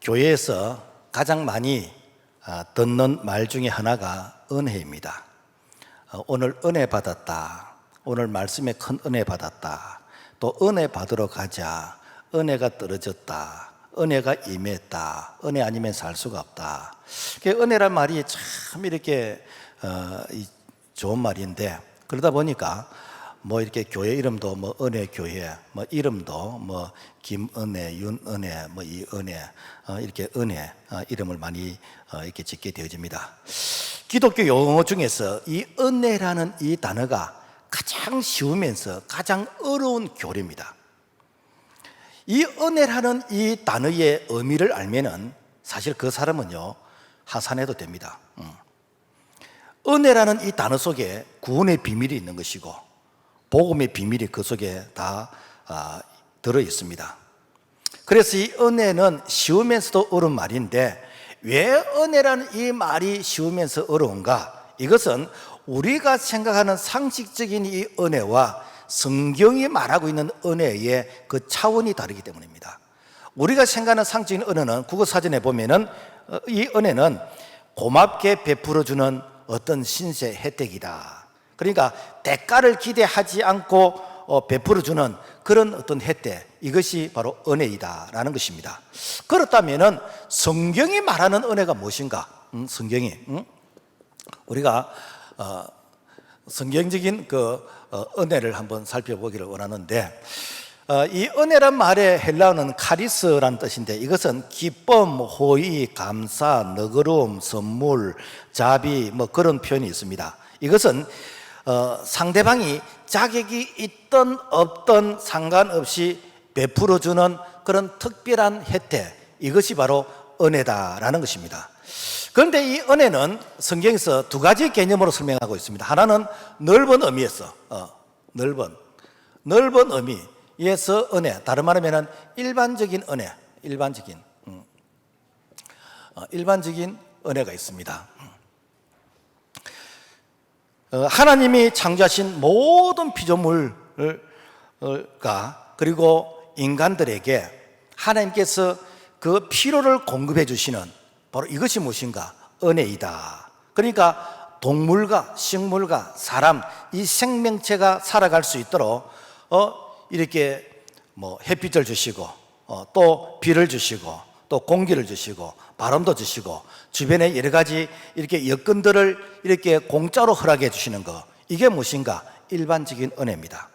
교회에서 가장 많이 듣는 말 중에 하나가 은혜입니다. 오늘 은혜 받았다. 오늘 말씀에 큰 은혜 받았다. 또 은혜 받으러 가자. 은혜가 떨어졌다. 은혜가 임했다. 은혜 아니면 살 수가 없다. 은혜란 말이 참 이렇게 좋은 말인데, 그러다 보니까 뭐 이렇게 교회 이름도 뭐 은혜 교회, 뭐 이름도 뭐 김은혜, 윤은혜, 뭐 이은혜, 이렇게 은혜 이름을 많이 이렇게 짓게 되어집니다. 기독교 용어 중에서 이 은혜라는 이 단어가 가장 쉬우면서 가장 어려운 교리입니다. 이 은혜라는 이 단어의 의미를 알면은 사실 그 사람은요 하산해도 됩니다. 은혜라는 이 단어 속에 구원의 비밀이 있는 것이고 복음의 비밀이 그 속에 다 들어 있습니다. 그래서 이 은혜는 쉬우면서도 어려운 말인데, 왜 은혜라는 이 말이 쉬우면서 어려운가? 이것은 우리가 생각하는 상식적인 이 은혜와 성경이 말하고 있는 은혜의 그 차원이 다르기 때문입니다. 우리가 생각하는 상식적인 은혜는 국어사전에 보면은 이 은혜는 고맙게 베풀어주는 어떤 신세 혜택이다. 그러니까 대가를 기대하지 않고 베풀어주는 그런 어떤 혜택, 이것이 바로 은혜이다라는 것입니다. 그렇다면은 성경이 말하는 은혜가 무엇인가? 성경이 우리가 성경적인 그 은혜를 한번 살펴보기를 원하는데, 이 은혜란 말의 헬라어는 카리스라는 뜻인데, 이것은 기쁨, 호의, 감사, 너그러움, 선물, 자비 뭐 그런 표현이 있습니다. 이것은 상대방이 자격이 있든 없든 상관없이 베풀어주는 그런 특별한 혜택, 이것이 바로 은혜다라는 것입니다. 그런데 이 은혜는 성경에서 두 가지 개념으로 설명하고 있습니다. 하나는 넓은 의미에서 넓은 의미에서 은혜, 다른 말하면 일반적인 은혜, 일반적인 은혜가 있습니다. 하나님이 창조하신 모든 피조물과 그리고 인간들에게 하나님께서 그 필요를 공급해 주시는 바로 이것이 무엇인가? 은혜이다. 그러니까 동물과 식물과 사람, 이 생명체가 살아갈 수 있도록 이렇게 뭐 햇빛을 주시고 또 비를 주시고 또 공기를 주시고 바람도 주시고 주변에 여러 가지 이렇게 여건들을 이렇게 공짜로 허락해 주시는 것, 이게 무엇인가? 일반적인 은혜입니다.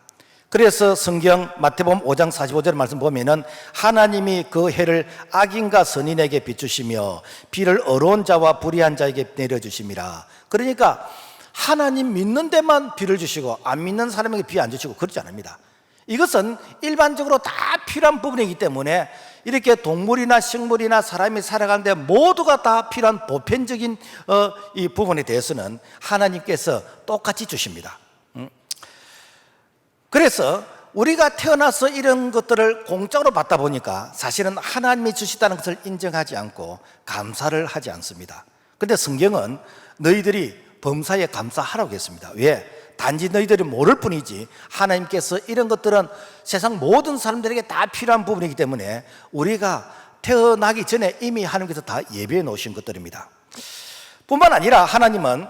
그래서 성경 마태복음 5장 45절 말씀 보면은 하나님이 그 해를 악인과 선인에게 비추시며 비를 어려운 자와 불의한 자에게 내려주심이라. 그러니까 하나님 믿는 데만 비를 주시고 안 믿는 사람에게 비 안 주시고 그렇지 않습니다. 이것은 일반적으로 다 필요한 부분이기 때문에 이렇게 동물이나 식물이나 사람이 살아가는데 모두가 다 필요한 보편적인 이 부분에 대해서는 하나님께서 똑같이 주십니다. 그래서 우리가 태어나서 이런 것들을 공짜로 받다 보니까 사실은 하나님이 주시다는 것을 인정하지 않고 감사를 하지 않습니다. 그런데 성경은 너희들이 범사에 감사하라고 했습니다. 왜? 단지 너희들이 모를 뿐이지 하나님께서 이런 것들은 세상 모든 사람들에게 다 필요한 부분이기 때문에 우리가 태어나기 전에 이미 하나님께서 다 예비해 놓으신 것들입니다. 뿐만 아니라 하나님은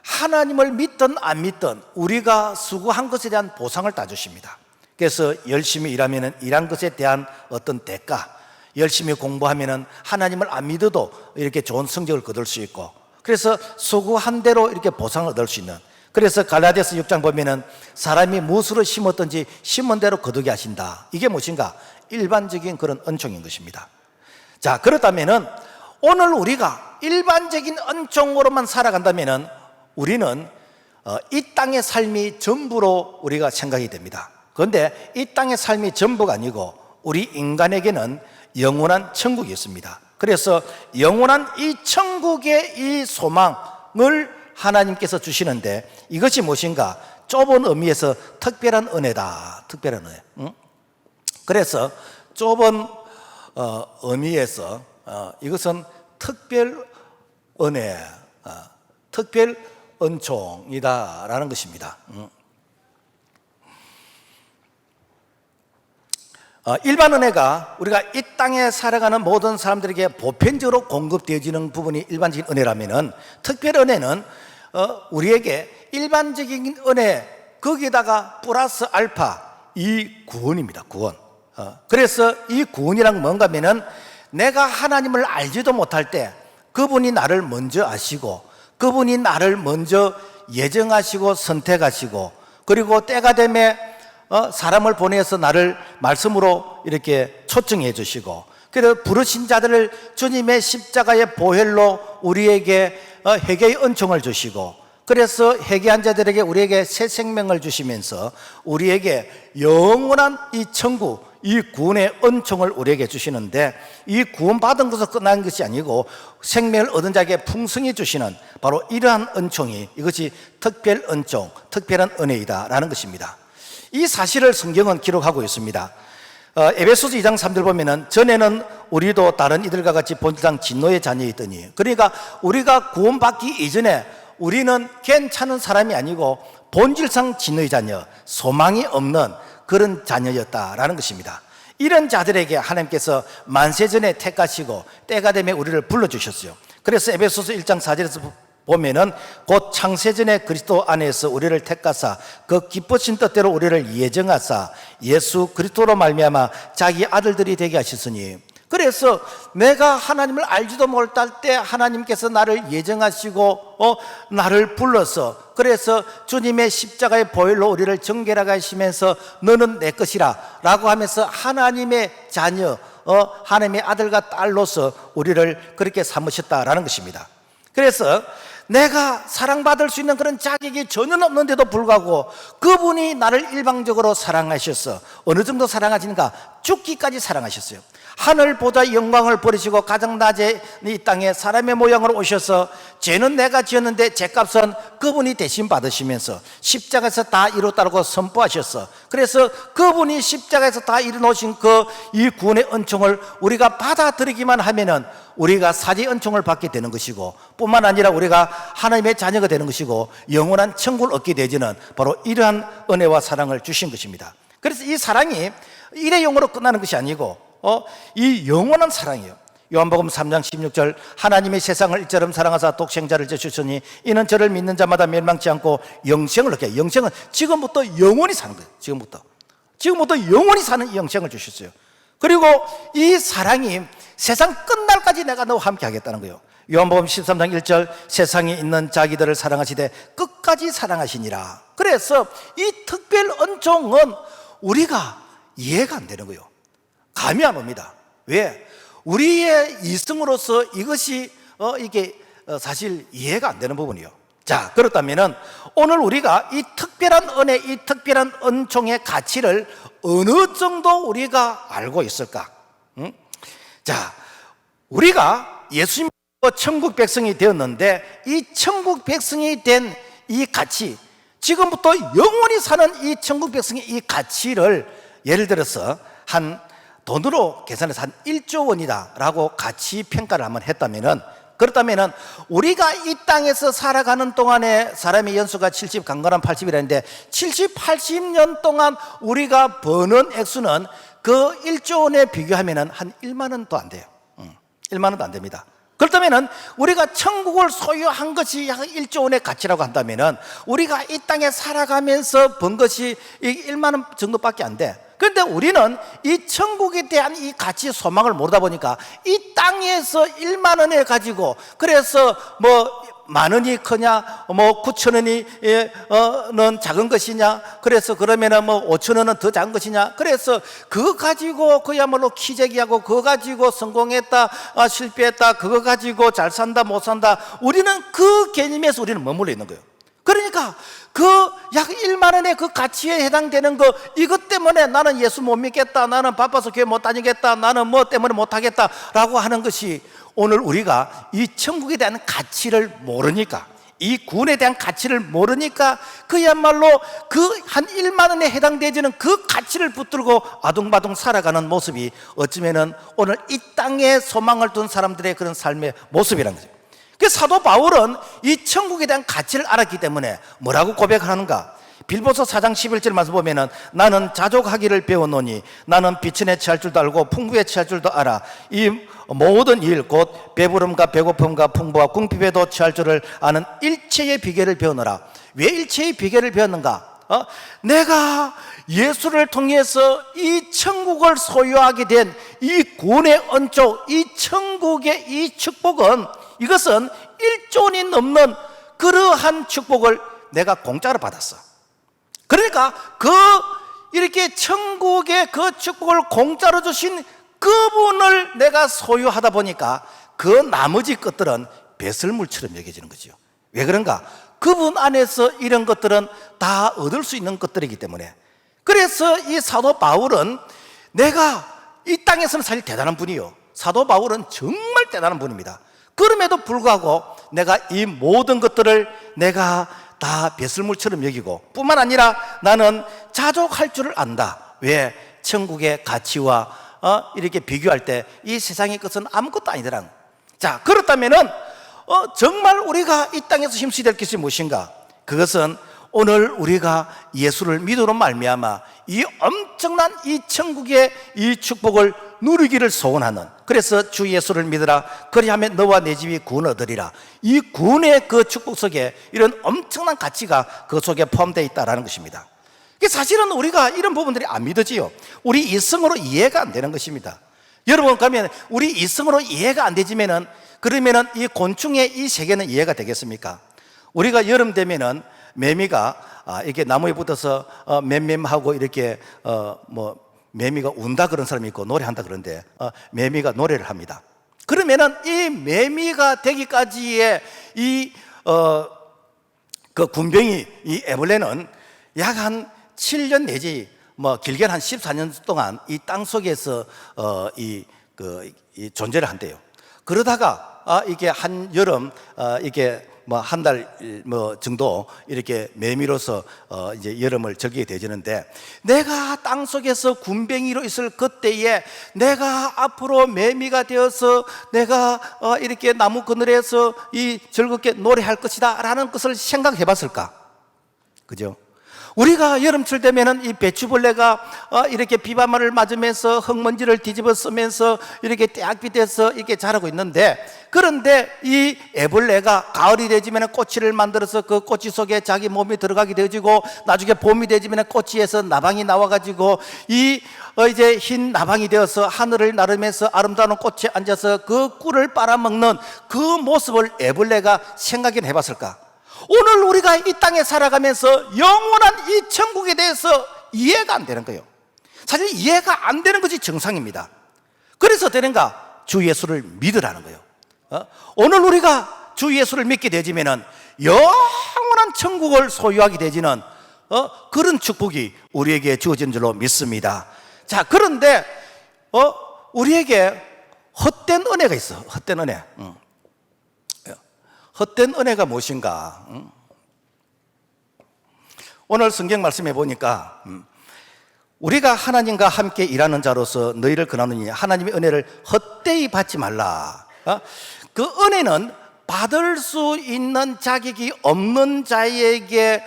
하나님을 믿든 안 믿든 우리가 수고한 것에 대한 보상을 다 주십니다. 그래서 열심히 일하면 일한 것에 대한 어떤 대가, 열심히 공부하면 하나님을 안 믿어도 이렇게 좋은 성적을 거둘 수 있고, 그래서 수고한 대로 이렇게 보상을 얻을 수 있는, 그래서 갈라디아서 6장 보면은 사람이 무엇으로 심었든지 심은 대로 거두게 하신다. 이게 무엇인가? 일반적인 그런 은총인 것입니다. 자, 그렇다면은 오늘 우리가 일반적인 은총으로만 살아간다면은 우리는 이 땅의 삶이 전부로 우리가 생각이 됩니다. 그런데 이 땅의 삶이 전부가 아니고 우리 인간에게는 영원한 천국이 있습니다. 그래서 영원한 이 천국의 이 소망을 하나님께서 주시는데, 이것이 무엇인가? 좁은 의미에서 특별한 은혜다. 특별한 은혜. 그래서 좁은 의미에서 이것은 특별 은혜, 특별 은총이다라는 것입니다. 일반 은혜가 우리가 이 땅에 살아가는 모든 사람들에게 보편적으로 공급되어지는 부분이 일반적인 은혜라면은, 특별 은혜는 우리에게 일반적인 은혜 거기다가 플러스 알파 이 구원입니다. 구원. 그래서 이 구원이란 뭔가 하면은, 내가 하나님을 알지도 못할 때 그분이 나를 먼저 아시고, 그분이 나를 먼저 예정하시고 선택하시고, 그리고 때가 되면 사람을 보내서 나를 말씀으로 이렇게 초청해 주시고, 그래서 부르신 자들을 주님의 십자가의 보혈로 우리에게 회개의 은총을 주시고, 그래서 회개한 자들에게 우리에게 새 생명을 주시면서 우리에게 영원한 이 천국, 이 구원의 은총을 우리에게 주시는데, 이 구원받은 것으로 끝난 것이 아니고 생명을 얻은 자에게 풍성히 주시는 바로 이러한 은총이, 이것이 특별 은총, 특별한 은혜이다라는 것입니다. 이 사실을 성경은 기록하고 있습니다. 에베소서 2장 3절 보면은, 전에는 우리도 다른 이들과 같이 본질상 진노의 자녀이더니, 그러니까 우리가 구원받기 이전에 우리는 괜찮은 사람이 아니고 본질상 진노의 자녀, 소망이 없는 그런 자녀였다라는 것입니다. 이런 자들에게 하나님께서 만세전에 택하시고 때가 되면 우리를 불러주셨어요. 그래서 에베소서 1장 4절에서 보면은, 곧 창세전에 그리스도 안에서 우리를 택하사 그 기쁘신 뜻대로 우리를 예정하사 예수 그리스도로 말미암아 자기 아들들이 되게 하셨으니, 그래서 내가 하나님을 알지도 못할 때 하나님께서 나를 예정하시고 나를 불러서, 그래서 주님의 십자가의 보혈로 우리를 정결하게 하시면서 너는 내 것이라 라고 하면서 하나님의 자녀, 하나님의 아들과 딸로서 우리를 그렇게 삼으셨다라는 것입니다. 그래서 내가 사랑받을 수 있는 그런 자격이 전혀 없는데도 불구하고 그분이 나를 일방적으로 사랑하셔서, 어느 정도 사랑하시는가? 죽기까지 사랑하셨어요. 하늘보다 영광을 버리시고 가장 낮에 이 땅에 사람의 모양으로 오셔서, 죄는 내가 지었는데 죄값은 그분이 대신 받으시면서 십자가에서 다 이뤘다고 선포하셨어. 그래서 그분이 십자가에서 다 이뤄놓으신 이 구원의 은총을 우리가 받아들이기만 하면은 우리가 사죄의 은총을 받게 되는 것이고, 뿐만 아니라 우리가 하나님의 자녀가 되는 것이고 영원한 천국을 얻게 되지는 바로 이러한 은혜와 사랑을 주신 것입니다. 그래서 이 사랑이 일회용으로 끝나는 것이 아니고 이 영원한 사랑이에요. 요한복음 3장 16절, 하나님이 세상을 이처럼 사랑하사 독생자를 주셨으니 이는 저를 믿는 자마다 멸망치 않고 영생을 얻게. 영생은 지금부터 영원히 사는 거예요. 지금부터 영원히 사는 영생을 주셨어요. 그리고 이 사랑이 세상 끝날까지 내가 너와 함께 하겠다는 거예요. 요한복음 13장 1절, 세상에 있는 자기들을 사랑하시되 끝까지 사랑하시니라. 그래서 이 특별 은총은 우리가 이해가 안 되는 거예요. 감이 안 옵니다. 왜? 우리의 이성으로서 이것이 이게 사실 이해가 안 되는 부분이에요. 자, 그렇다면은 오늘 우리가 이 특별한 은혜, 이 특별한 은총의 가치를 어느 정도 우리가 알고 있을까? 자, 우리가 예수님 천국 백성이 되었는데, 이 천국 백성이 된 이 가치, 지금부터 영원히 사는 이 천국 백성의 이 가치를 예를 들어서 돈으로 계산해서 한 1조 원이다 라고 가치 평가를 한번 했다면은, 그렇다면은 우리가 이 땅에서 살아가는 동안에 사람의 연수가 70, 강건한 80이라는데 70, 80년 동안 우리가 버는 액수는 그 1조 원에 비교하면은 한 1만 원도 안 돼요. 1만 원도 안 됩니다. 그렇다면은 우리가 천국을 소유한 것이 약 1조 원의 가치라고 한다면은 우리가 이 땅에 살아가면서 번 것이 1만 원 정도밖에 안 돼. 그런데 우리는 이 천국에 대한 이 가치 소망을 모르다 보니까 이 땅에서 1만 원에 가지고, 그래서 뭐 만 원이 크냐, 뭐 9천 원이는 작은 것이냐, 그래서 그러면은 뭐 5천 원은 더 작은 것이냐, 그래서 그거 가지고 그야말로 키재기하고 그거 가지고 성공했다, 실패했다, 그거 가지고 잘 산다, 못 산다, 우리는 그 개념에서 우리는 머물러 있는 거예요. 그러니까 그 약 1만 원의 그 가치에 해당되는 거, 이것 때문에 나는 예수 못 믿겠다, 나는 바빠서 교회 못 다니겠다, 나는 뭐 때문에 못 하겠다 라고 하는 것이, 오늘 우리가 이 천국에 대한 가치를 모르니까, 이 구원에 대한 가치를 모르니까 그야말로 그 한 1만 원에 해당되지는 그 가치를 붙들고 아둥바둥 살아가는 모습이 어쩌면은 오늘 이 땅에 소망을 둔 사람들의 그런 삶의 모습이라는 거죠. 그 사도 바울은 이 천국에 대한 가치를 알았기 때문에 뭐라고 고백하는가? 빌보서 4장 11절 말씀 보면은 나는 자족하기를 배웠노니 나는 비천에 취할 줄도 알고 풍부에 취할 줄도 알아. 이 모든 일 곧 배부름과 배고픔과 풍부와 궁핍에도 취할 줄을 아는 일체의 비결을 배우노라. 왜 일체의 비결을 배웠는가? 내가 예수를 통해서 이 천국을 소유하게 된 이 구원의恩족, 이 천국의 이 축복은, 이것은 1조원이 넘는 그러한 축복을 내가 공짜로 받았어. 그러니까 이렇게 천국의 그 축복을 공짜로 주신 그분을 내가 소유하다 보니까 그 나머지 것들은 배설물처럼 여겨지는 거죠. 왜 그런가? 그분 안에서 이런 것들은 다 얻을 수 있는 것들이기 때문에. 그래서 이 사도 바울은, 내가 이 땅에서는 사실 대단한 분이요, 사도 바울은 정말 대단한 분입니다. 그럼에도 불구하고 내가 이 모든 것들을 내가 다 배설물처럼 여기고, 뿐만 아니라 나는 자족할 줄을 안다. 왜? 천국의 가치와 이렇게 비교할 때 이 세상의 것은 아무것도 아니더라. 자, 그렇다면은 정말 우리가 이 땅에서 힘쓰야 될 것이 무엇인가? 그것은 오늘 우리가 예수를 믿음으로 말미암아 이 엄청난 이 천국의 이 축복을 누리기를 소원하는, 그래서 주 예수를 믿으라 그리하면 너와 내 집이 구원 얻으리라. 이 구원의 그 축복 속에 이런 엄청난 가치가 그 속에 포함되어 있다는 것입니다. 사실은 우리가 이런 부분들이 안 믿어지요. 우리 이성으로 이해가 안 되는 것입니다. 여러분, 그러면 우리 이성으로 이해가 안 되지면은, 그러면은 이 곤충의 이 세계는 이해가 되겠습니까? 우리가 여름 되면은 매미가 이렇게 나무에 붙어서 맴맴하고 이렇게 매미가 운다 그런 사람이 있고 노래한다 그런데 매미가 노래를 합니다. 그러면은 이 매미가 되기까지의 그 군병이, 이 애벌레는 약 한 7년 내지 길게는 한 14년 동안 이 땅 속에서 이 존재를 한대요. 그러다가 이게 한 여름 이게 한 달 정도 이렇게 매미로서 이제 여름을 즐기게 되지는데, 내가 땅 속에서 군뱅이로 있을 그때에 내가 앞으로 매미가 되어서 내가 이렇게 나무 그늘에서 이 즐겁게 노래할 것이다 라는 것을 생각해 봤을까? 그죠? 우리가 여름철 되면은 이 배추벌레가 이렇게 비바람을 맞으면서 흙먼지를 뒤집어 쓰면서 이렇게 떼약빛에서 이렇게 자라고 있는데, 그런데 이 애벌레가 가을이 되지면 꼬치를 만들어서 그 꼬치 속에 자기 몸이 들어가게 되어지고, 나중에 봄이 되지면 꼬치에서 나방이 나와가지고 이제 흰 나방이 되어서 하늘을 나르면서 아름다운 꽃에 앉아서 그 꿀을 빨아먹는 그 모습을 애벌레가 생각해 봤을까? 오늘 우리가 이 땅에 살아가면서 영원한 이 천국에 대해서 이해가 안 되는 거예요. 사실 이해가 안 되는 것이 정상입니다. 그래서 되는가? 주 예수를 믿으라는 거예요. 오늘 우리가 주 예수를 믿게 되지면은 영원한 천국을 소유하게 되지는 그런 축복이 우리에게 주어진 줄로 믿습니다. 자, 그런데 우리에게 헛된 은혜가 있어. 헛된 은혜. 헛된 은혜가 무엇인가? 오늘 성경 말씀해 보니까 우리가 하나님과 함께 일하는 자로서 너희를 권하노니 하나님의 은혜를 헛되이 받지 말라. 그 은혜는 받을 수 있는 자격이 없는 자에게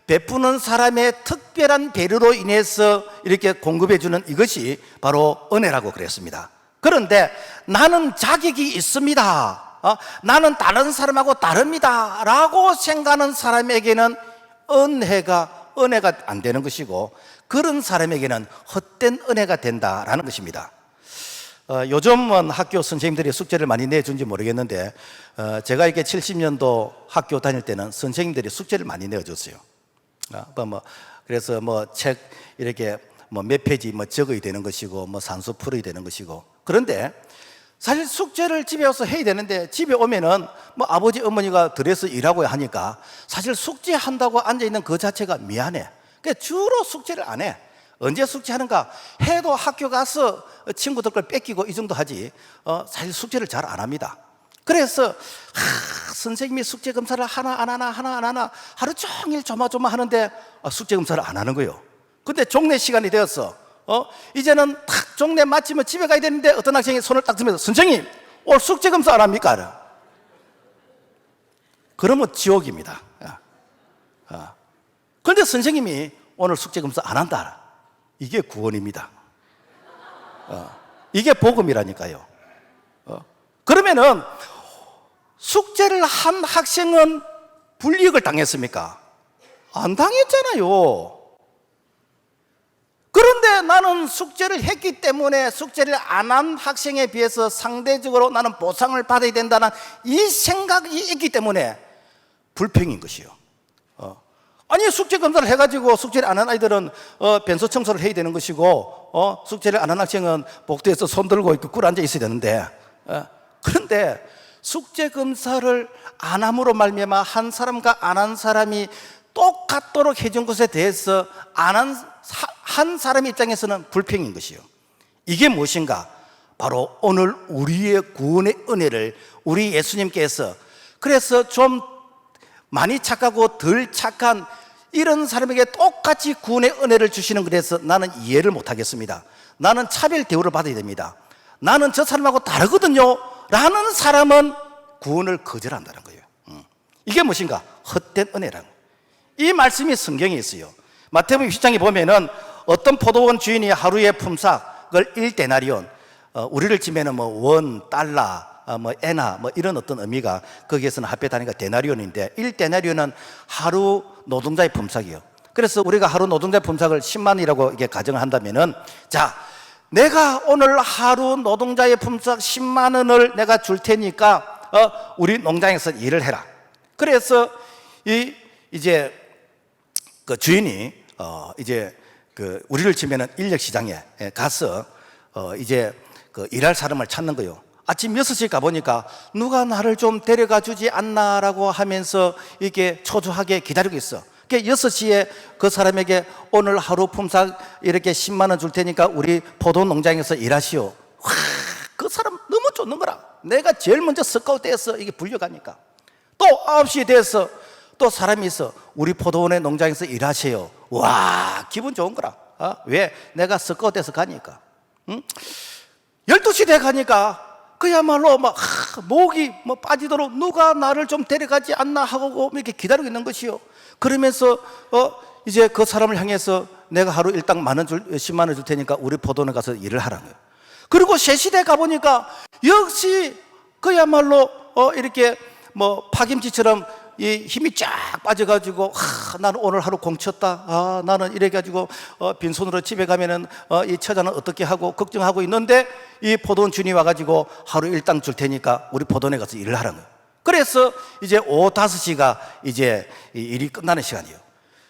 베푸는 사람의 특별한 배려로 인해서 이렇게 공급해 주는 이것이 바로 은혜라고 그랬습니다. 그런데 나는 자격이 있습니다, 나는 다른 사람하고 다릅니다 라고 생각하는 사람에게는 은혜가 안 되는 것이고, 그런 사람에게는 헛된 은혜가 된다라는 것입니다. 요즘은 학교 선생님들이 숙제를 많이 내준지 모르겠는데, 제가 이렇게 70년도 학교 다닐 때는 선생님들이 숙제를 많이 내줬어요. 그래서 책 이렇게 몇 페이지 적어야 되는 것이고 산수 풀어야 되는 것이고, 그런데 사실 숙제를 집에 와서 해야 되는데, 집에 오면은 아버지 어머니가 들여서 일하고 하니까 사실 숙제한다고 앉아있는 그 자체가 미안해. 그러니까 주로 숙제를 안 해. 언제 숙제하는가? 해도 학교 가서 친구들 걸 뺏기고 이 정도 하지 사실 숙제를 잘 안 합니다. 그래서 선생님이 숙제 검사를 하나 안 하나 하루 종일 조마조마 하는데 숙제 검사를 안 하는 거예요. 근데 종례 시간이 되었어. 이제는 탁 종례 마치면 집에 가야 되는데 어떤 학생이 손을 딱 들면서 선생님 오늘 숙제 검사 안 합니까? 그러면 지옥입니다. 그런데 선생님이 오늘 숙제 검사 안 한다. 이게 구원입니다. 이게 복음이라니까요. 그러면은 숙제를 한 학생은 불이익을 당했습니까? 안 당했잖아요. 그런데 나는 숙제를 했기 때문에 숙제를 안 한 학생에 비해서 상대적으로 나는 보상을 받아야 된다는 이 생각이 있기 때문에 불평인 것이요. 아니 숙제 검사를 해가지고 숙제를 안 한 아이들은 변소 청소를 해야 되는 것이고 숙제를 안 한 학생은 복도에서 손 들고 있고 꿇어 앉아 있어야 되는데 그런데 숙제 검사를 안 함으로 말미암아 한 사람과 안 한 사람이 똑같도록 해준 것에 대해서 한 사람의 입장에서는 불평인 것이요. 이게 무엇인가? 바로 오늘 우리의 구원의 은혜를 우리 예수님께서 그래서 좀 많이 착하고 덜 착한 이런 사람에게 똑같이 구원의 은혜를 주시는 것에서 나는 이해를 못하겠습니다. 나는 차별 대우를 받아야 됩니다. 나는 저 사람하고 다르거든요 라는 사람은 구원을 거절한다는 거예요. 이게 무엇인가? 헛된 은혜라는 거예요. 이 말씀이 성경에 있어요. 마태복음 10장에 보면은 어떤 포도원 주인이 하루에 품삯을 1데나리온, 우리를 치면은 뭐 원, 달러, 뭐 에나 뭐 이런 어떤 의미가 거기에서는 합해다니까 데나리온인데 1데나리온은 하루 노동자의 품삯이에요. 그래서 우리가 하루 노동자의 품삯을 10만 원이라고 이렇게 가정을 한다면은 자, 내가 오늘 하루 노동자의 품삯 10만 원을 내가 줄 테니까 우리 농장에서 일을 해라. 그래서 이제 그 주인이 이제 그 우리를 치면은 인력 시장에 가서 이제 그 일할 사람을 찾는 거요. 아침 6시에 가보니까 누가 나를 좀 데려가 주지 않나라고 하면서 이렇게 초조하게 기다리고 있어. 그러니까 6시에 그 사람에게 오늘 하루 품삯 이렇게 10만 원 줄 테니까 우리 포도 농장에서 일하시오. 와, 그 사람 너무 쫓는 거라. 내가 제일 먼저 스카우트해서 이게 불려가니까 또 9시에 돼서 또 사람이 있어. 우리 포도원의 농장에서 일하세요. 와, 기분 좋은 거라. 왜? 내가 스카우트해서 가니까. 12시 돼 가니까 그야말로 막 목이 뭐 빠지도록 누가 나를 좀 데려가지 않나 하고 이렇게 기다리고 있는 것이요. 그러면서 이제 그 사람을 향해서 내가 하루 일당 10만 원 줄 테니까 우리 포도원에 가서 일을 하라는 거예요. 그리고 3시 돼 가보니까 역시 그야말로 이렇게 뭐 파김치처럼 이 힘이 쫙 빠져가지고 나는 오늘 하루 공쳤다. 나는 이래가지고 빈손으로 집에 가면은 이 처자는 어떻게 하고 걱정하고 있는데 이 포도원 주인이 와가지고 하루 일당 줄 테니까 우리 포도원에 가서 일을 하라는 거예요. 그래서 이제 오후 5시가 이제 일이 끝나는 시간이에요.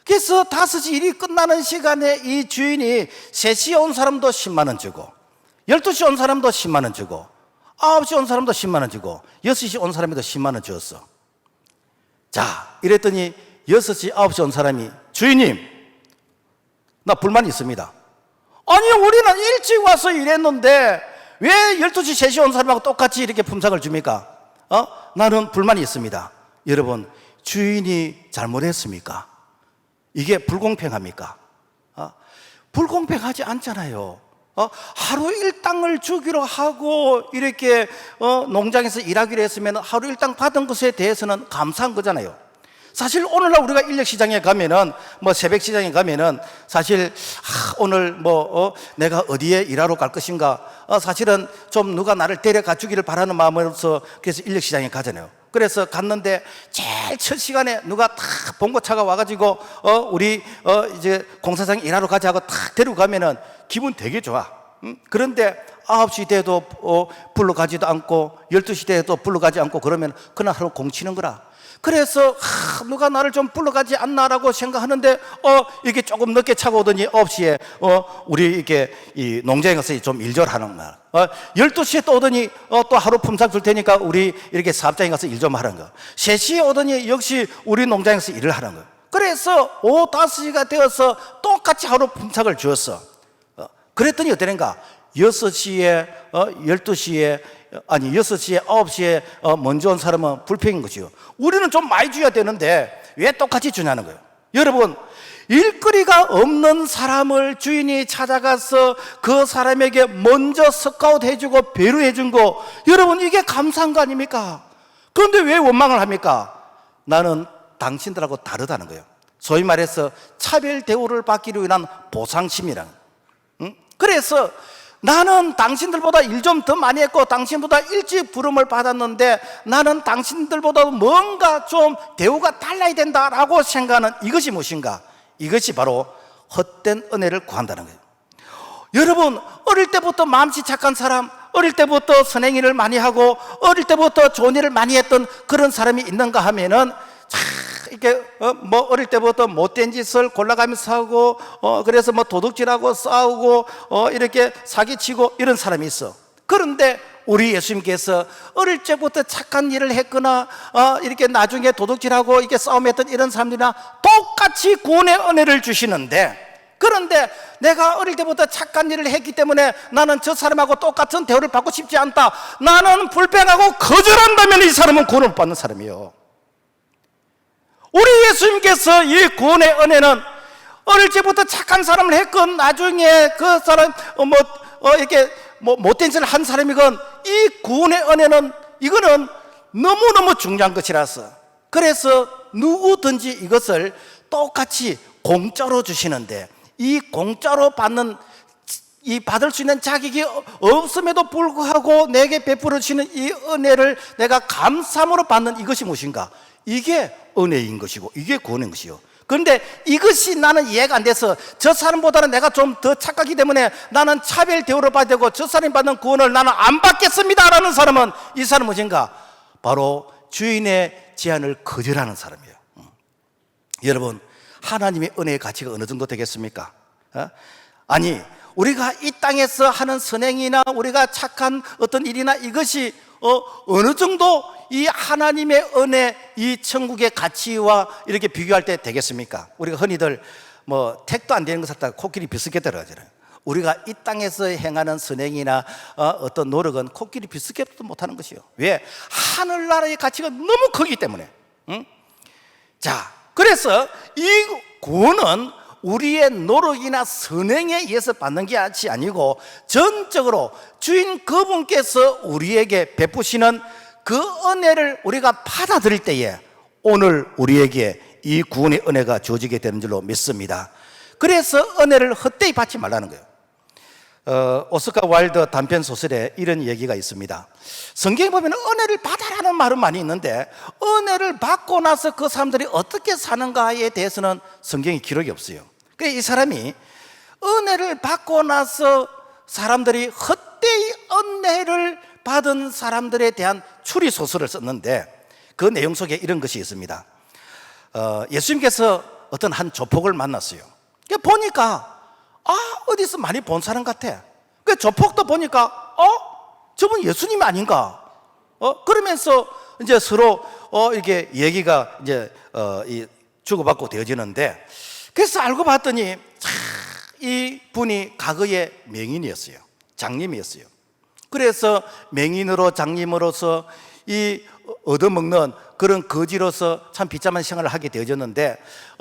그래서 5시 일이 끝나는 시간에 이 주인이 3시에 온 사람도 10만 원 주고 12시에 온 사람도 10만 원 주고 9시에 온 사람도 10만 원 주고 6시에 온 사람에도 10만 원 주었어. 자, 이랬더니 6시, 9시 온 사람이 주인님, 나 불만이 있습니다. 아니, 우리는 일찍 와서 일했는데 왜 12시, 3시 온 사람하고 똑같이 이렇게 품삯을 줍니까? 나는 불만이 있습니다. 여러분, 주인이 잘못했습니까? 이게 불공평합니까? 불공평하지 않잖아요. 하루 일당을 주기로 하고 이렇게 농장에서 일하기로 했으면 하루 일당 받은 것에 대해서는 감사한 거잖아요. 사실 오늘날 우리가 인력 시장에 가면은 뭐 새벽 시장에 가면은 사실 오늘 뭐 내가 어디에 일하러 갈 것인가 사실은 좀 누가 나를 데려가 주기를 바라는 마음으로서 그래서 인력 시장에 가잖아요. 그래서 갔는데 제일 첫 시간에 누가 탁 봉고차가 와가지고 우리 이제 공사장에 일하러 가자 하고 탁 데리고 가면은 기분 되게 좋아. 그런데 9시 돼도 불러가지도 않고 12시 돼도 불러가지 않고 그러면 그날 하루 공치는 거라. 그래서 누가 나를 좀 불러가지 않나라고 생각하는데 이게 조금 늦게 차고 오더니 9시에 우리 이렇게 이 농장에 가서 좀 일 좀 하는 거야. 12시에 또 오더니 또 하루 품삯 줄 테니까 우리 이렇게 사업장에 가서 일 좀 하는 거야. 3시에 오더니 역시 우리 농장에서 일을 하는 거야. 그래서 오후 5시가 되어서 똑같이 하루 품삯을 주었어. 그랬더니 어떠는가? 6시에 12시에 아니 6시에 9시에 먼저 온 사람은 불평인 것이요. 우리는 좀 많이 줘야 되는데 왜 똑같이 주냐는 거예요. 여러분, 일거리가 없는 사람을 주인이 찾아가서 그 사람에게 먼저 스카우트 해주고 배려해 준 거, 여러분 이게 감사한 거 아닙니까? 그런데 왜 원망을 합니까? 나는 당신들하고 다르다는 거예요. 소위 말해서 차별 대우를 받기로 인한 보상심이란. 그래서 나는 당신들보다 일 좀 더 많이 했고 당신보다 일찍 부름을 받았는데 나는 당신들보다 뭔가 좀 대우가 달라야 된다라고 생각하는 이것이 무엇인가? 이것이 바로 헛된 은혜를 구한다는 거예요. 여러분, 어릴 때부터 마음씨 착한 사람, 어릴 때부터 선행일을 많이 하고 어릴 때부터 좋은 일을 많이 했던 그런 사람이 있는가 하면은 이렇게 뭐 어릴 때부터 못된 짓을 골라가면서 하고 그래서 뭐 도둑질하고 싸우고 이렇게 사기치고 이런 사람이 있어. 그런데 우리 예수님께서 어릴 적부터 착한 일을 했거나 이렇게 나중에 도둑질하고 이렇게 싸움했던 이런 사람들이나 똑같이 구원의 은혜를 주시는데, 그런데 내가 어릴 때부터 착한 일을 했기 때문에 나는 저 사람하고 똑같은 대우를 받고 싶지 않다, 나는 불평하고 거절한다면 이 사람은 구원을 못 받는 사람이에요. 우리 예수님께서 이 구원의 은혜는 어릴 때부터 착한 사람을 했건 나중에 그 사람 이렇게 못된 짓을 한 사람이건 이 구원의 은혜는 이거는 너무너무 중요한 것이라서, 그래서 누구든지 이것을 똑같이 공짜로 주시는데, 이 공짜로 받을 수 있는 자격이 없음에도 불구하고 내게 베풀어 주시는 이 은혜를 내가 감사함으로 받는 이것이 무엇인가? 이게 은혜인 것이고 이게 구원인 것이요. 그런데 이것이 나는 이해가 안 돼서 저 사람보다는 내가 좀 더 착하기 때문에 나는 차별 대우를 받아야 되고 저 사람이 받는 구원을 나는 안 받겠습니다라는 사람은, 이 사람은 무엇인가? 바로 주인의 제안을 거절하는 사람이에요. 여러분, 하나님의 은혜의 가치가 어느 정도 되겠습니까? 아니, 우리가 이 땅에서 하는 선행이나 우리가 착한 어떤 일이나 이것이 어느 정도 이 하나님의 은혜, 이 천국의 가치와 이렇게 비교할 때 되겠습니까? 우리가 흔히들 뭐 택도 안 되는 것 같다 코끼리 비슷하게 하잖아요. 우리가 이 땅에서 행하는 선행이나 어떤 노력은 코끼리 비슷하게도 못하는 것이요. 왜? 하늘나라의 가치가 너무 크기 때문에. 자, 그래서 이 구원은 우리의 노력이나 선행에 의해서 받는 게 아니고 전적으로 주인 그분께서 우리에게 베푸시는 그 은혜를 우리가 받아들일 때에 오늘 우리에게 이 구원의 은혜가 주어지게 되는 줄로 믿습니다. 그래서 은혜를 헛되이 받지 말라는 거예요. 오스카 와일드 단편 소설에 이런 얘기가 있습니다. 성경에 보면 은혜를 받아라는 말은 많이 있는데 은혜를 받고 나서 그 사람들이 어떻게 사는가에 대해서는 성경에 기록이 없어요. 그래서 이 사람이 은혜를 받고 나서 사람들이 헛되이 은혜를 받은 사람들에 대한 추리 소설을 썼는데 그 내용 속에 이런 것이 있습니다. 예수님께서 어떤 한 조폭을 만났어요. 보니까 어디서 많이 본 사람 같아. 그 조폭도 보니까 저분 예수님 아닌가? 그러면서 이제 서로 이렇게 얘기가 이제 주고받고 되어지는데, 그래서 알고 봤더니 이 분이 과거의 맹인이었어요. 장님이었어요. 그래서 맹인으로 장님으로서 이 얻어먹는 그런 거지로서 참 비참한 생활을 하게 되어졌는데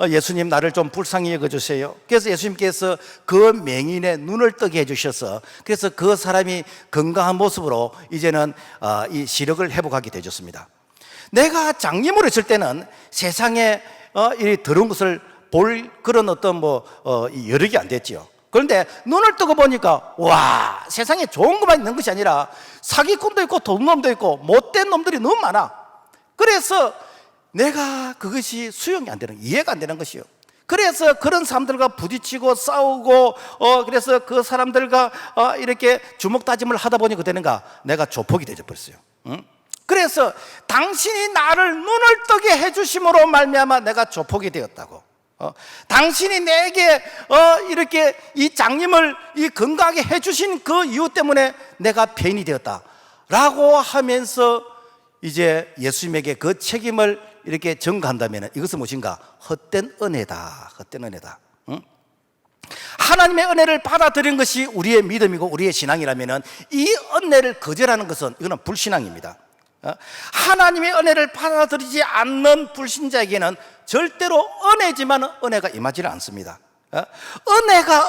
예수님 나를 좀 불쌍히 여겨주세요. 그래서 예수님께서 그 맹인의 눈을 뜨게 해주셔서 그래서 그 사람이 건강한 모습으로 이제는 이 시력을 회복하게 되어졌습니다. 내가 장님으로 있을 때는 세상에 이 더러운 것을 볼 그런 어떤 여력이 안 됐지요. 그런데 눈을 뜨고 보니까 와, 세상에 좋은 것만 있는 것이 아니라 사기꾼도 있고 도둑놈도 있고 못된 놈들이 너무 많아. 그래서 내가 그것이 수용이 안 되는, 이해가 안 되는 것이요. 그래서 그런 사람들과 부딪히고 싸우고 그래서 그 사람들과 이렇게 주먹 다짐을 하다 보니 그 되는가, 내가 조폭이 되어버렸어요. 그래서 당신이 나를 눈을 뜨게 해주심으로 말미암아 내가 조폭이 되었다고. 당신이 내게 이렇게 이 장님을 이 건강하게 해주신 그 이유 때문에 내가 죄인이 되었다 라고 하면서 이제 예수님에게 그 책임을 이렇게 전가한다면 이것은 무엇인가? 헛된 은혜다. 헛된 은혜다. 하나님의 은혜를 받아들인 것이 우리의 믿음이고 우리의 신앙이라면 이 은혜를 거절하는 것은 이거는 불신앙입니다. 하나님의 은혜를 받아들이지 않는 불신자에게는 절대로 은혜지만 은혜가 임하지는 않습니다.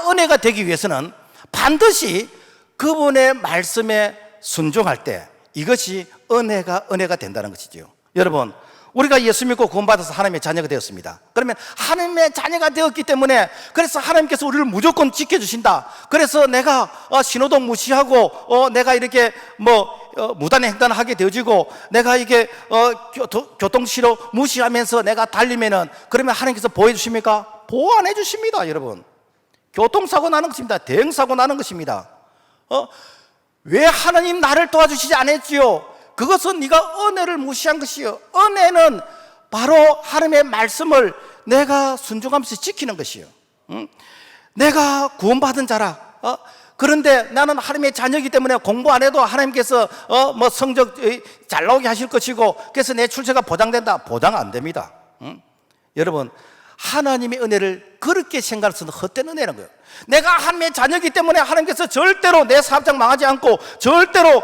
은혜가 되기 위해서는 반드시 그분의 말씀에 순종할 때 이것이 은혜가 된다는 것이죠. 여러분, 우리가 예수 믿고 구원받아서 하나님의 자녀가 되었습니다. 그러면 하나님의 자녀가 되었기 때문에 그래서 하나님께서 우리를 무조건 지켜주신다. 그래서 내가 신호등 무시하고 내가 이렇게 무단의 횡단을 하게 되어지고 내가 이게 교통신호 무시하면서 내가 달리면은 그러면 하나님께서 보호해 주십니까? 보호 안 해주십니다, 여러분. 교통사고 나는 것입니다. 대형사고 나는 것입니다. 왜 하나님 나를 도와주시지 않았지요? 그것은 네가 은혜를 무시한 것이요. 은혜는 바로 하나님의 말씀을 내가 순종하면서 지키는 것이요. 내가 구원받은 자라. 그런데 나는 하나님의 자녀이기 때문에 공부 안 해도 하나님께서 성적 잘 나오게 하실 것이고 그래서 내 출세가 보장된다. 보장 안 됩니다. 여러분, 하나님의 은혜를 그렇게 생각해서는 헛된 은혜라는 거예요. 내가 하나님의 자녀이기 때문에 하나님께서 절대로 내 사업장 망하지 않고 절대로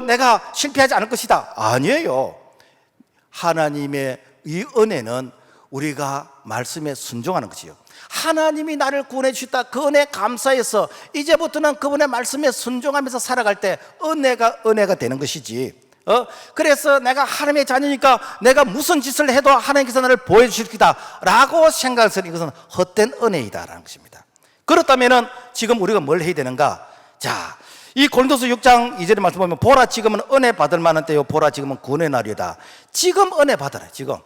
내가 실패하지 않을 것이다. 아니에요. 하나님의 이 은혜는 우리가 말씀에 순종하는 것이요. 하나님이 나를 구원해 주셨다. 그 은혜 감사해서 이제부터는 그분의 말씀에 순종하면서 살아갈 때 은혜가 되는 것이지. 그래서 내가 하나님의 자녀니까 내가 무슨 짓을 해도 하나님께서 나를 보여 주실 거다 라고 생각해서 이것은 헛된 은혜이다라는 것입니다. 그렇다면 지금 우리가 뭘 해야 되는가? 자, 이 고린도서 6장 2절의 말씀 보면 보라 지금은 은혜 받을 만한 때요 보라 지금은 구원의 날이다. 지금 은혜 받아라. 지금.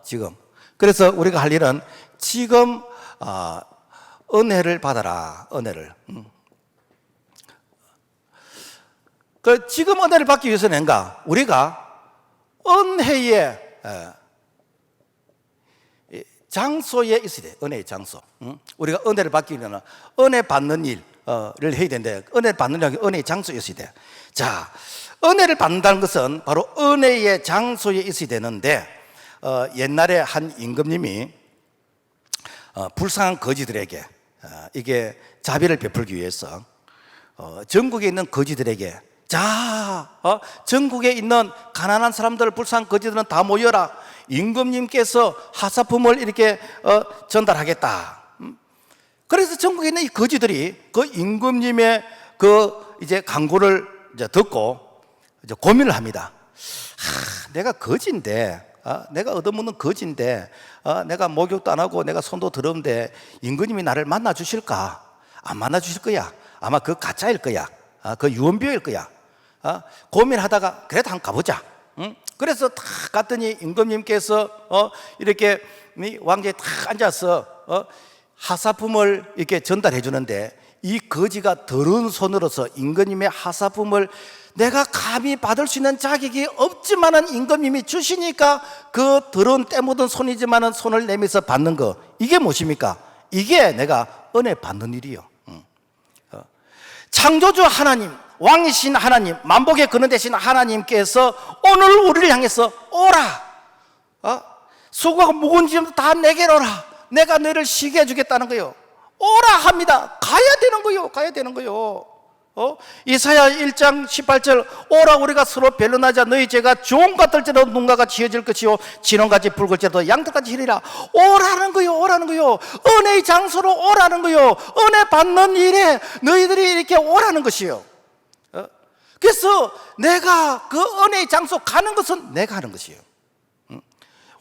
지금. 그래서 우리가 할 일은 지금 은혜를 받아라. 은혜를. 그 지금 은혜를 받기 위해서는 뭔가 우리가 은혜의 장소에 있어야 돼. 은혜의 장소. 우리가 은혜를 받기 위해서는 은혜 받는 일을 해야 되는데 은혜를 받는 은혜의 장소에 있어야 돼. 자, 은혜를 받는다는 것은 바로 은혜의 장소에 있어야 되는데 옛날에 한 임금님이 불쌍한 거지들에게 이게 자비를 베풀기 위해서 전국에 있는 거지들에게 자, 전국에 있는 가난한 사람들, 불쌍한 거지들은 다 모여라. 임금님께서 하사품을 이렇게 전달하겠다. 그래서 전국에 있는 이 거지들이 그 임금님의 이제 강구를 이제 듣고 이제 고민을 합니다. 내가 거지인데, 내가 얻어먹는 거지인데, 내가 목욕도 안 하고 내가 손도 더러운데 임금님이 나를 만나 주실까? 안 만나 주실 거야. 아마 그 가짜일 거야. 그 유언비어일 거야. 고민하다가 그래도 한번 가보자. 그래서 딱 갔더니 임금님께서 이렇게 왕자에 딱 앉아서 하사품을 이렇게 전달해 주는데 이 거지가 더러운 손으로서 임금님의 하사품을 내가 감히 받을 수 있는 자격이 없지만은 임금님이 주시니까 그 더러운 때 묻은 손이지만은 손을 내밀어서 받는 거, 이게 무엇입니까? 이게 내가 은혜 받는 일이요. 창조주 하나님, 왕이신 하나님, 만복의 근원 되신 하나님께서 오늘 우리를 향해서 오라. 수고하고 무거운 짐 다 내게로 오라. 내가 너를 쉬게 해주겠다는 거요. 오라 합니다. 가야 되는 거요. 가야 되는 거요. 이사야 1장 18절 오라 우리가 서로 변론하자. 너희 죄가 주홍과 들지라도 눈과 지어질 것이요 진홍같이 붉을지라도 양털같이 희리라. 오라는 거요. 오라는 거요. 은혜의 장소로 오라는 거요. 은혜 받는 일에 너희들이 이렇게 오라는 것이요. 그래서 내가 그 은혜의 장소 가는 것은 내가 하는 것이에요.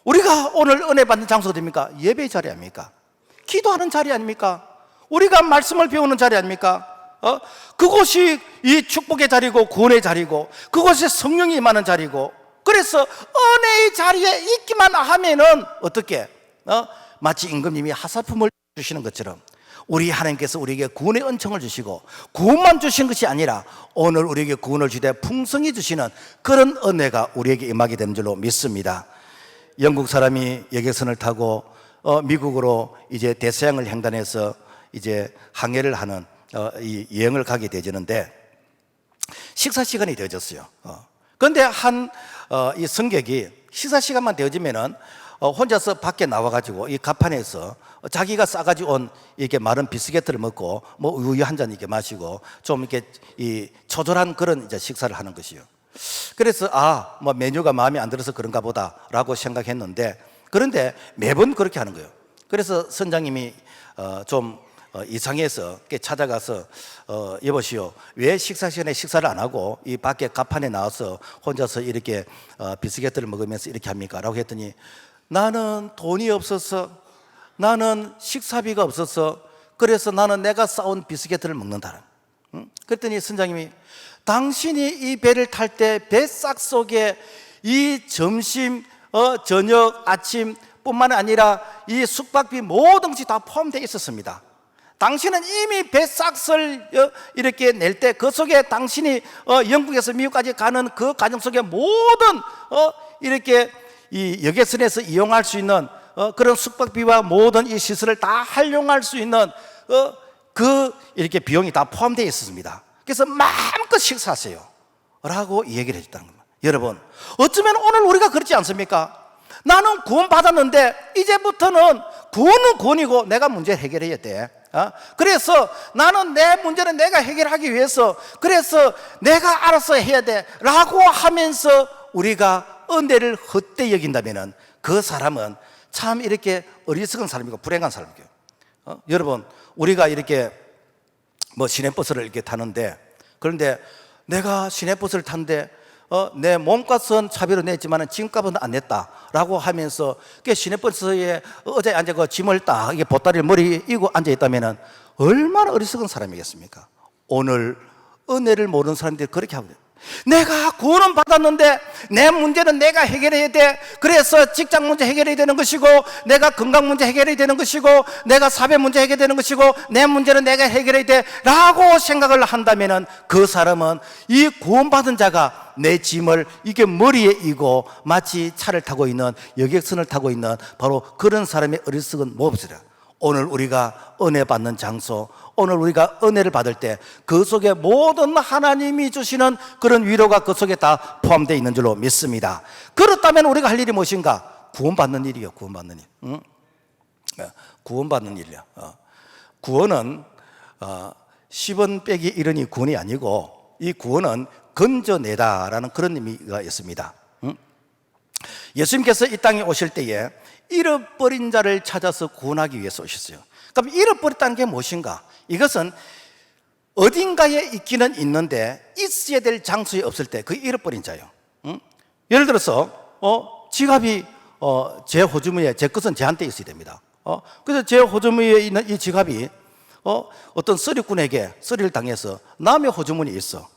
우리가 오늘 은혜 받는 장소가 됩니까? 예배의 자리 아닙니까? 기도하는 자리 아닙니까? 우리가 말씀을 배우는 자리 아닙니까? 그곳이 이 축복의 자리고 구원의 자리고 그곳에 성령이 임하는 자리고, 그래서 은혜의 자리에 있기만 하면은 어떻게 마치 임금님이 하사품을 주시는 것처럼 우리 하나님께서 우리에게 구원의 은총을 주시고 구원만 주신 것이 아니라 오늘 우리에게 구원을 주되 풍성히 주시는 그런 은혜가 우리에게 임하게 되는 줄로 믿습니다. 영국 사람이 여객선을 타고 미국으로 이제 대서양을 횡단해서 이제 항해를 하는 이 여행을 가게 되지는데 식사 시간이 되어졌어요. 그런데 이 승객이 식사 시간만 되어지면은 혼자서 밖에 나와가지고 이 갑판에서 자기가 싸가지고 온 이렇게 마른 비스켓을 먹고 뭐 우유 한 잔 이렇게 마시고 좀 이렇게 이 초절한 그런 이제 식사를 하는 것이요. 그래서 뭐 메뉴가 마음에 안 들어서 그런가 보다라고 생각했는데, 그런데 매번 그렇게 하는 거예요. 그래서 선장님이 좀 이상해서 찾아가서 여보시오, 왜 식사 시간에 식사를 안 하고 이 밖에 가판에 나와서 혼자서 이렇게 비스켓을 먹으면서 이렇게 합니까? 라고 했더니 나는 돈이 없어서, 나는 식사비가 없어서, 그래서 나는 내가 싸온 비스켓을 먹는다. 그랬더니 선장님이 당신이 이 배를 탈 때 뱃삭 속에 이 점심, 저녁, 아침 뿐만 아니라 이 숙박비 모든 것이 다 포함되어 있었습니다. 당신은 이미 뱃삭을 이렇게 낼 때 그 속에 당신이 영국에서 미국까지 가는 그 과정 속에 모든 이렇게 이 여객선에서 이용할 수 있는 그런 숙박비와 모든 이 시설을 다 활용할 수 있는 그 이렇게 비용이 다 포함되어 있었습니다. 그래서 마음껏 식사하세요 라고 얘기를 해줬다는 겁니다. 여러분, 어쩌면 오늘 우리가 그렇지 않습니까? 나는 구원 받았는데 이제부터는 구원은 구원이고 내가 문제를 해결해야 돼. 그래서 나는 내 문제는 내가 해결하기 위해서, 그래서 내가 알아서 해야 돼 라고 하면서 우리가 은혜를 헛되이 여긴다면 그 사람은 참 이렇게 어리석은 사람이고 불행한 사람이에요. 여러분, 우리가 이렇게 뭐 시내버스를 이렇게 타는데, 그런데 내가 시내버스를 탔는데 내 몸값은 차비로 냈지만 짐값은 안 냈다라고 하면서 그 시내버스에 의자에 앉아 그 짐을 딱 이게 보따리를 머리에 이고 앉아 있다면 얼마나 어리석은 사람이겠습니까? 오늘 은혜를 모르는 사람들이 그렇게 하거든요. 내가 구원은 받았는데 내 문제는 내가 해결해야 돼. 그래서 직장 문제 해결해야 되는 것이고, 내가 건강 문제 해결해야 되는 것이고, 내가 사회 문제 해결해야 되는 것이고, 내 문제는 내가 해결해야 돼 라고 생각을 한다면 그 사람은 이 구원받은 자가 내 짐을 이게 머리에 이고 마치 차를 타고 있는, 여객선을 타고 있는 바로 그런 사람의 어리석은 모습이라. 오늘 우리가 은혜 받는 장소, 오늘 우리가 은혜를 받을 때 그 속에 모든 하나님이 주시는 그런 위로가 그 속에 다 포함되어 있는 줄로 믿습니다. 그렇다면 우리가 할 일이 무엇인가? 구원받는 일이요. 구원받는 일. 응? 구원받는 일이요. 구원은 10원 빼기 1원이 구원이 아니고, 이 구원은 건져내다라는 그런 의미가 있습니다. 응? 예수님께서 이 땅에 오실 때에 잃어버린 자를 찾아서 구원하기 위해서 오셨어요. 그럼 잃어버렸다는 게 무엇인가? 이것은 어딘가에 있기는 있는데 있어야 될 장소에 없을 때 그 잃어버린 자예요. 예를 들어서 지갑이 제 호주머니에, 제 것은 저한테 있어야 됩니다. 그래서 제 호주머니에 있는 이 지갑이 어떤 서리꾼에게 서리를 당해서 남의 호주머니에 있어.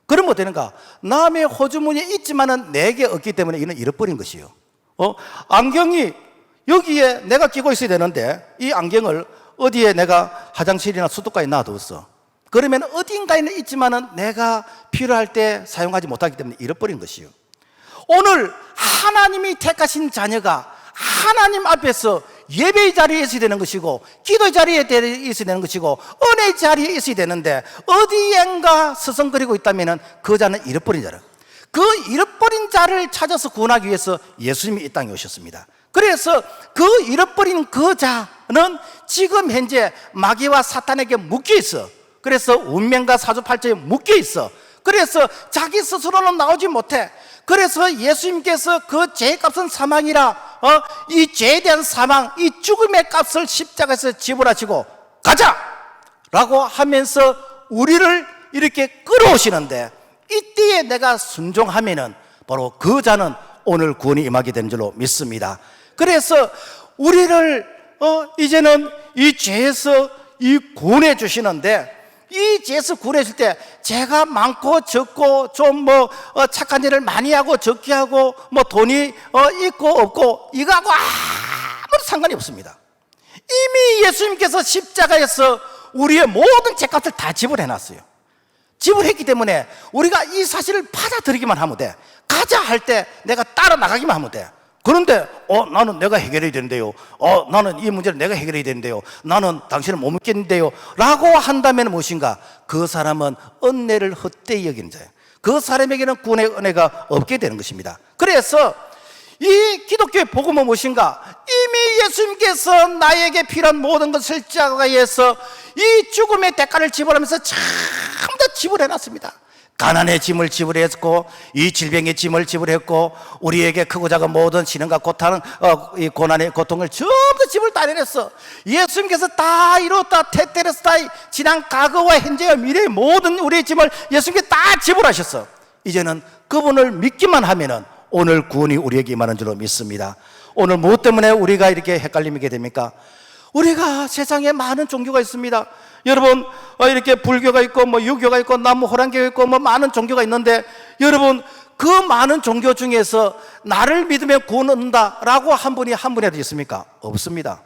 그러면 되는가? 남의 호주머니에 있지만은 내게 없기 때문에 이는 잃어버린 것이에요. 안경이 여기에 내가 끼고 있어야 되는데 이 안경을 어디에 내가 화장실이나 수도가에 놔뒀어. 그러면 어딘가에는 있지만은 내가 필요할 때 사용하지 못하기 때문에 잃어버린 것이요. 오늘 하나님이 택하신 자녀가 하나님 앞에서 예배의 자리에 있어야 되는 것이고, 기도의 자리에 있어야 되는 것이고, 은혜의 자리에 있어야 되는데 어디엔가 서성거리고 있다면 그 자는 잃어버린 자라. 그 잃어버린 자를 찾아서 구원하기 위해서 예수님이 이 땅에 오셨습니다. 그래서 그 잃어버린 그 자는 지금 현재 마귀와 사탄에게 묶여 있어. 그래서 운명과 사주팔자에 묶여 있어. 그래서 자기 스스로는 나오지 못해. 그래서 예수님께서 그 죄의 값은 사망이라, 이 죄에 대한 사망, 이 죽음의 값을 십자가에서 지불하시고 가자! 라고 하면서 우리를 이렇게 끌어오시는데, 이때에 내가 순종하면은 바로 그 자는 오늘 구원이 임하게 되는 줄로 믿습니다. 그래서 우리를 이제는 이 죄에서 이 구원해 주시는데, 이 죄에서 구원해 줄 때 죄가 많고 적고 좀 착한 일을 많이 하고 적게 하고 돈이 있고 없고 이거하고 아무런 상관이 없습니다. 이미 예수님께서 십자가에서 우리의 모든 죄값을 다 지불해 놨어요. 지불했기 때문에 우리가 이 사실을 받아들이기만 하면 돼. 가자 할 때 내가 따라 나가기만 하면 돼. 그런데 나는 내가 해결해야 되는데요, 나는 이 문제를 내가 해결해야 되는데요, 나는 당신을 못 믿겠는데요 라고 한다면 무엇인가? 그 사람은 은혜를 헛되이 여기는 자예요. 그 사람에게는 구원의 은혜가 없게 되는 것입니다. 그래서 이 기독교의 복음은 무엇인가? 이미 예수님께서 나에게 필요한 모든 것을 십자가에서 이 죽음의 대가를 지불하면서 전부 다 지불해놨습니다. 가난의 짐을 지불했고, 이 질병의 짐을 지불했고, 우리에게 크고 작은 모든 신음과 고통은 이 고난의 고통을 전부 집을 다 내렸어. 예수님께서 다 이뤘다. 테텔레스타이, 지난 과거와 현재와 미래의 모든 우리의 짐을 예수님께 다 지불하셨어. 이제는 그분을 믿기만 하면은 오늘 구원이 우리에게 임하는 줄로 믿습니다. 오늘 무엇 때문에 우리가 이렇게 헷갈리게 됩니까? 우리가 세상에 많은 종교가 있습니다. 여러분, 이렇게 불교가 있고 유교가 있고 남무호랑교가 있고 많은 종교가 있는데, 여러분, 그 많은 종교 중에서 나를 믿으면 구원 얻는다라고 한 분이라도 있습니까? 없습니다.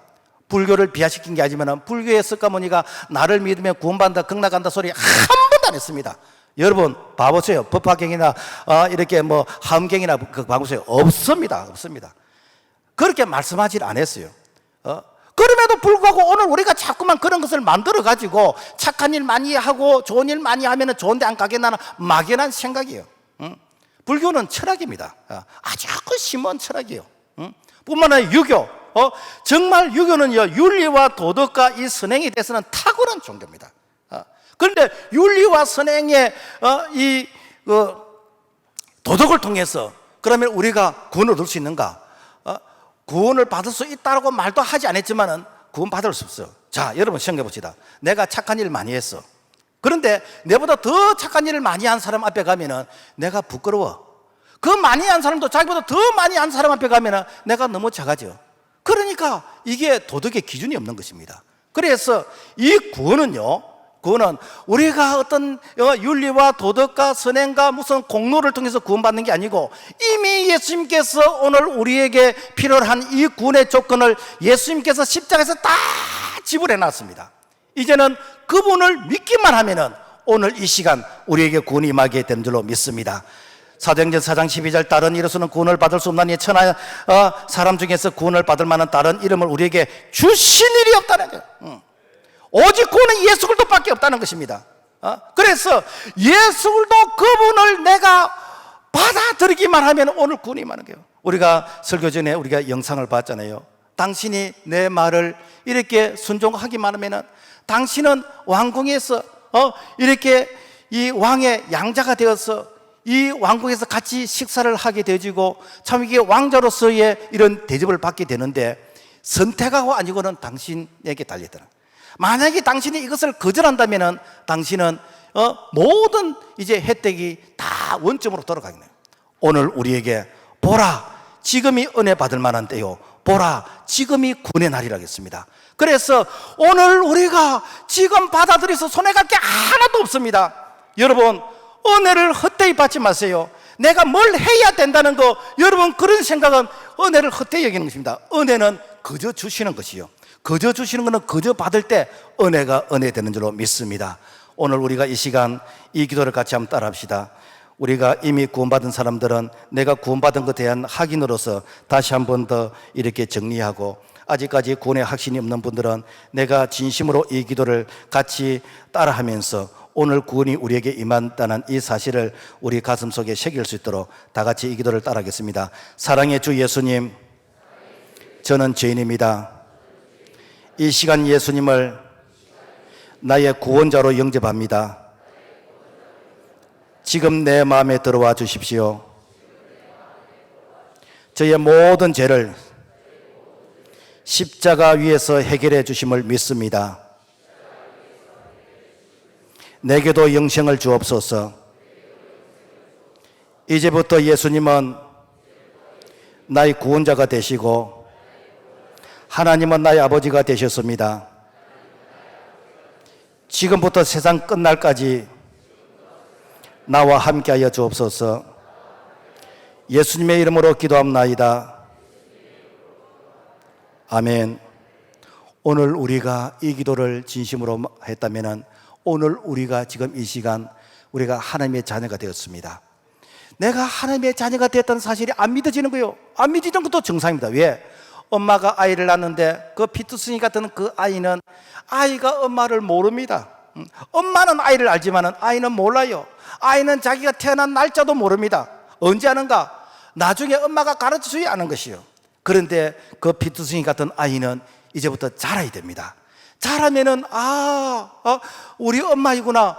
불교를 비하시킨 게 아니면 불교의 석가모니가 나를 믿으면 구원받는다, 극락간다 소리 한 번도 안 했습니다. 여러분 봐보세요. 법화경이나 이렇게 하음경이나 봐보세요. 없습니다. 그렇게 말씀하지 않았어요. 그럼에도 불구하고 오늘 우리가 자꾸만 그런 것을 만들어 가지고 착한 일 많이 하고 좋은 일 많이 하면 좋은데 안 가겠나는 막연한 생각이에요. 불교는 철학입니다. 아주 심한 철학이에요. 뿐만 아니라 유교, 정말 유교는요, 윤리와 도덕과 이 선행에 대해서는 탁월한 종교입니다. 그런데 윤리와 선행의 도덕을 통해서 그러면 우리가 구원을 얻을 수 있는가? 구원을 받을 수 있다고 말도 하지 않았지만은 구원 받을 수 없어요. 자, 여러분 생각해 봅시다. 내가 착한 일을 많이 했어. 그런데 내보다 더 착한 일을 많이 한 사람 앞에 가면은 내가 부끄러워. 그 많이 한 사람도 자기보다 더 많이 한 사람 앞에 가면은 내가 너무 작아져. 그러니까 이게 도덕의 기준이 없는 것입니다. 그래서 이 구원은요, 구원은 우리가 어떤 윤리와 도덕과 선행과 무슨 공로를 통해서 구원받는 게 아니고 이미 예수님께서 오늘 우리에게 필요한 이 구원의 조건을 예수님께서 십자가에서 다 지불해 놨습니다. 이제는 그분을 믿기만 하면은 오늘 이 시간 우리에게 구원이 임하게 되는 줄로 믿습니다. 사도행전 4장 12절, 다른 이로서는 구원을 받을 수 없나니 천하 사람 중에서 구원을 받을 만한 다른 이름을 우리에게 주신 일이 없다는 거예요. 오직 구원은 예수 그리스도밖에 없다는 것입니다. 그래서 예수 그리스도 그분을 내가 받아들이기만 하면 오늘 구원이 임하는 거예요. 우리가 설교 전에 우리가 영상을 봤잖아요. 당신이 내 말을 이렇게 순종하기만 하면은 당신은 왕궁에서 이렇게 이 왕의 양자가 되어서 이 왕궁에서 같이 식사를 하게 되어지고 참 이게 왕자로서의 이런 대접을 받게 되는데, 선택하고 아니고는 당신에게 달리더라. 만약에 당신이 이것을 거절한다면은 당신은 모든 이제 혜택이 다 원점으로 돌아가겠네요. 오늘 우리에게 보라, 지금이 은혜 받을 만한 때요, 보라, 지금이 구원의 날이라겠습니다. 그래서 오늘 우리가 지금 받아들여서 손해갈 게 하나도 없습니다. 여러분, 은혜를 헛되이 받지 마세요. 내가 뭘 해야 된다는 거, 여러분 그런 생각은 은혜를 헛되이 여기는 것입니다. 은혜는 그저 주시는 것이요, 그저 주시는 것은 그저 받을 때 은혜가 은혜 되는 줄로 믿습니다. 오늘 우리가 이 시간 이 기도를 같이 한번 따라 합시다. 우리가 이미 구원받은 사람들은 내가 구원받은 것에 대한 확인으로서 다시 한 번 더 이렇게 정리하고, 아직까지 구원의 확신이 없는 분들은 내가 진심으로 이 기도를 같이 따라하면서 오늘 구원이 우리에게 임한다는 이 사실을 우리 가슴 속에 새길 수 있도록 다 같이 이 기도를 따라하겠습니다. 사랑의 주 예수님, 저는 죄인입니다. 이 시간 예수님을 나의 구원자로 영접합니다. 지금 내 마음에 들어와 주십시오. 저의 모든 죄를 십자가 위에서 해결해 주심을 믿습니다. 내게도 영생을 주옵소서. 이제부터 예수님은 나의 구원자가 되시고 하나님은 나의 아버지가 되셨습니다. 지금부터 세상 끝날까지 나와 함께하여 주옵소서. 예수님의 이름으로 기도합나이다. 아멘. 오늘 우리가 이 기도를 진심으로 했다면 오늘 우리가 지금 이 시간 우리가 하나님의 자녀가 되었습니다. 내가 하나님의 자녀가 되었다는 사실이 안 믿어지는 거예요. 안 믿어지는 것도 정상입니다. 왜? 엄마가 아이를 낳는데 그 피투성이 같은 그 아이는 아이가 엄마를 모릅니다. 엄마는 아이를 알지만 아이는 몰라요. 아이는 자기가 태어난 날짜도 모릅니다. 언제 아는가? 나중에 엄마가 가르쳐줘야 아는 것이요. 그런데 그 피투성이 같은 아이는 이제부터 자라야 됩니다. 자라면은 우리 엄마이구나.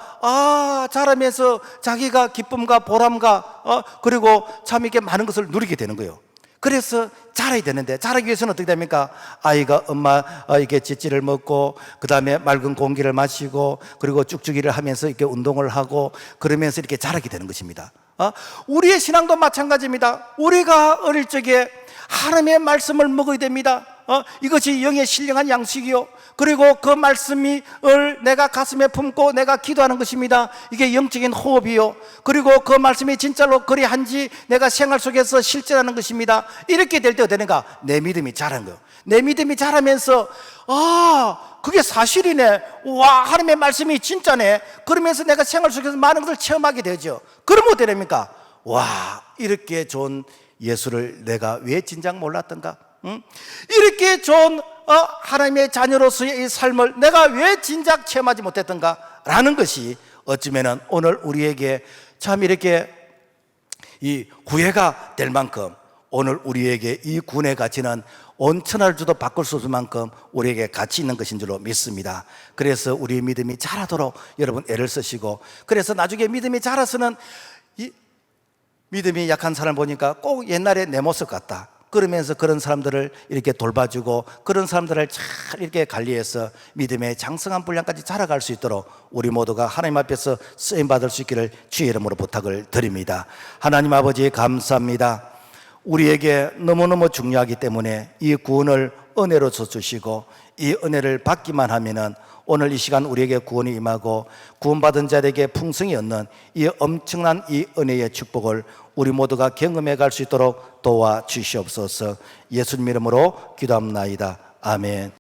자라면서 자기가 기쁨과 보람과 그리고 참 이렇게 많은 것을 누리게 되는 거예요. 그래서 자라야 되는데, 자라기 위해서는 어떻게 됩니까? 아이가 엄마 이렇게 찌찌를 먹고, 그 다음에 맑은 공기를 마시고, 그리고 쭉쭉이를 하면서 이렇게 운동을 하고, 그러면서 이렇게 자라게 되는 것입니다. 우리의 신앙도 마찬가지입니다. 우리가 어릴 적에 하나님의 말씀을 먹어야 됩니다. 이것이 영의 신령한 양식이요, 그리고 그 말씀을 내가 가슴에 품고 내가 기도하는 것입니다. 이게 영적인 호흡이요, 그리고 그 말씀이 진짜로 그리한지 내가 생활 속에서 실천하는 것입니다. 이렇게 될 때 되는가? 내 믿음이 자라는 거예요. 내 믿음이 자라면서 그게 사실이네, 와, 하나님의 말씀이 진짜네, 그러면서 내가 생활 속에서 많은 것을 체험하게 되죠. 그러면 어떻게 됩니까? 와, 이렇게 좋은 예수를 내가 왜 진작 몰랐던가? 이렇게 좋은 하나님의 자녀로서의 이 삶을 내가 왜 진작 체험하지 못했던가? 라는 것이 어쩌면 오늘 우리에게 참 이렇게 이 구애가 될 만큼, 오늘 우리에게 이 구원의 가치는 온 천하를 주도 바꿀 수 없을 만큼 우리에게 가치 있는 것인 줄로 믿습니다. 그래서 우리의 믿음이 자라도록 여러분 애를 쓰시고, 그래서 나중에 믿음이 자라서는 믿음이 약한 사람을 보니까 꼭 옛날에 내 모습 같다, 그러면서 그런 사람들을 이렇게 돌봐주고, 그런 사람들을 잘 이렇게 관리해서 믿음의 장성한 분량까지 자라갈 수 있도록 우리 모두가 하나님 앞에서 쓰임받을 수 있기를 주의 이름으로 부탁을 드립니다. 하나님 아버지, 감사합니다. 우리에게 너무너무 중요하기 때문에 이 구원을 은혜로 줘주시고, 이 은혜를 받기만 하면은 오늘 이 시간 우리에게 구원이 임하고 구원받은 자들에게 풍성히 얻는 이 엄청난 이 은혜의 축복을 우리 모두가 경험해 갈 수 있도록 도와주시옵소서. 예수님 이름으로 기도합나이다. 아멘.